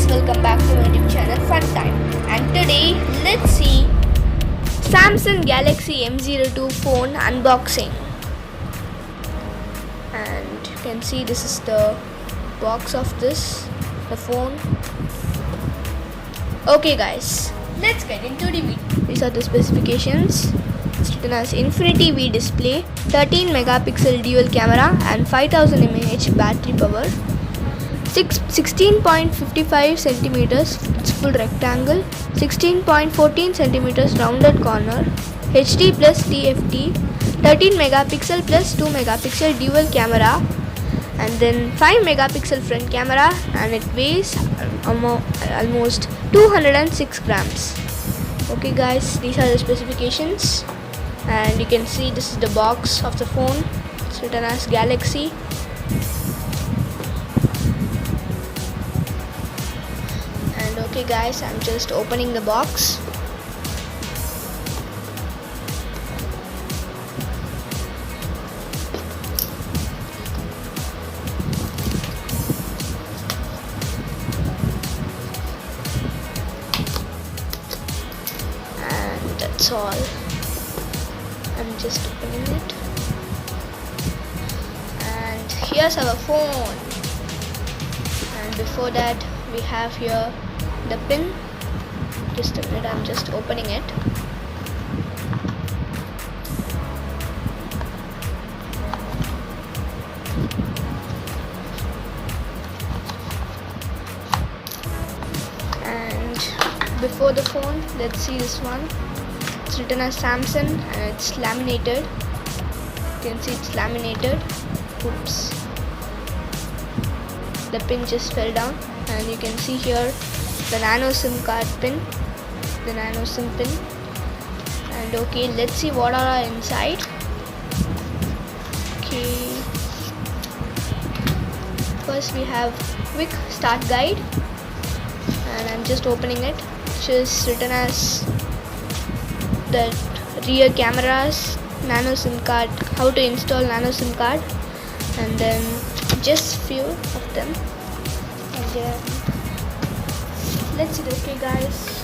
welcome back to my YouTube channel Fun Time. And today let's see Samsung Galaxy M02 phone unboxing. And you can see this is the box of the phone. Okay guys, let's get into the video. These are the specifications. It's written as Infinity V display, 13 megapixel dual camera and 5000 mAh battery power. 16.55 centimeters, it's full rectangle. 16.14 centimeters rounded corner. HD plus TFT. 13 megapixel plus 2 megapixel dual camera, and then 5 megapixel front camera, and it weighs almost 206 grams. Okay guys, these are the specifications, and you can see this is the box of the phone. It's written as Galaxy. And okay guys, I'm just opening the box. That's all. I'm just opening it, and here's our phone. And before that, we have here the pin. Just a minute, I'm just opening it. And before the phone, let's see this one. It's written as Samsung and it's laminated. You can see it's laminated. Oops. The pin just fell down, and you can see here the nano SIM card pin, the nano SIM pin. And okay, let's see what are inside. Okay. First we have quick start guide, and I'm just opening it, which is written as the rear cameras, nano SIM card, how to install nano SIM card, and then just few of them. And then let's see. Okay guys,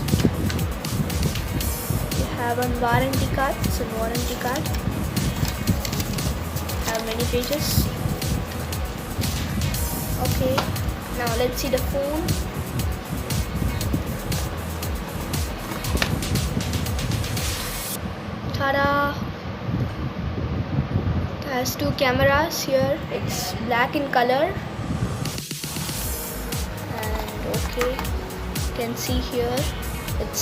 we have a warranty card. It's a warranty card. Have many pages. Okay, now let's see the phone. Tada! It has two cameras here. It's black in color, and okay, you can see here it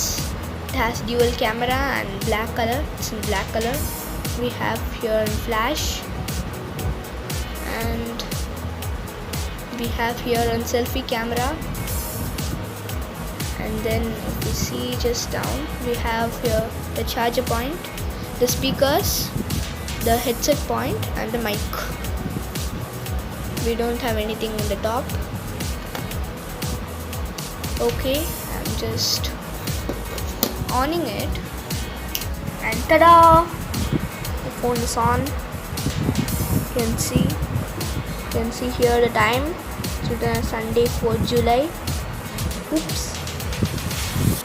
has dual camera and black color. It's in black color. We have here in flash, and we have here on selfie camera. And then if you see just down, we have here the charger point, the speakers, the headset point, and the mic. We don't have anything in the top. Okay, I'm just oning it, and tada! The phone is on. You can see here the time. It's written as Sunday, 4th July. Oops.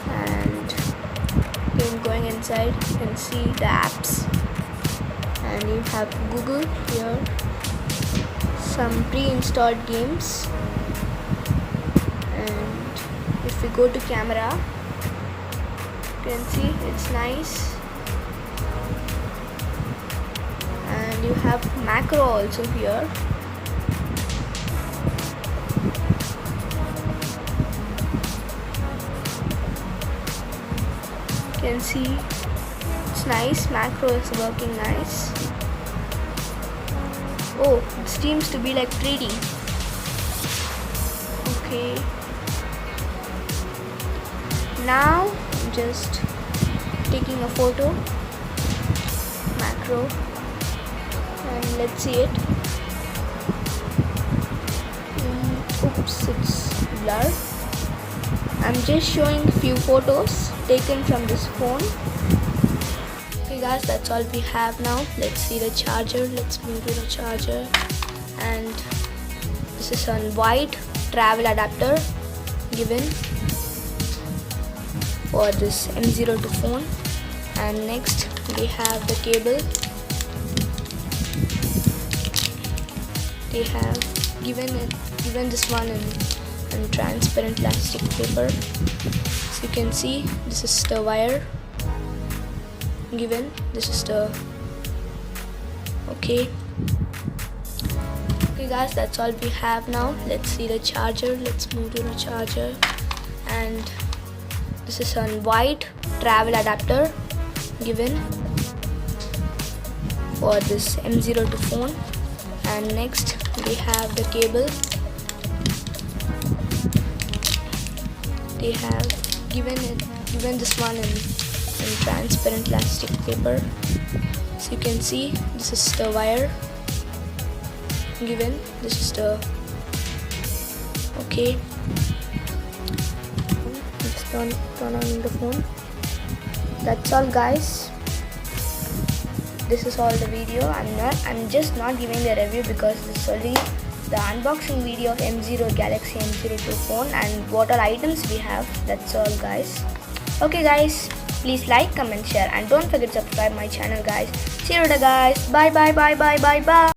And then going inside, you can see the apps, and you have Google here, some pre-installed games. And if we go to camera, you can see it's nice, and you have macro also here. You can see it's nice. Macro is working nice. Oh, it seems to be like 3D. Okay, now I'm just taking a photo. Macro, and let's see it. Oops, it's blurred. I'm just showing a few photos taken from this phone. Okay guys, that's all we have now. Let's see the charger. Let's move to the charger. And this is on white travel adapter. given for this M02 phone. And next we have the cable. They have given this one in transparent plastic paper. So you can see this is the wire given. This is the okay guys, that's all we have now. Let's see the charger. Let's move to the charger. And this is on white travel adapter given for this M02 phone. And next we have the cable. They have given this one in transparent plastic paper. So you can see this is the wire given. This is the okay. Let's turn on the phone. That's all guys. This is all the video. I'm just not giving the review because this is only the unboxing video of Galaxy M02 phone and what all items we have. That's all guys. Okay guys, please like, comment, share and don't forget to subscribe my channel guys. See you later guys. Bye bye bye bye bye bye.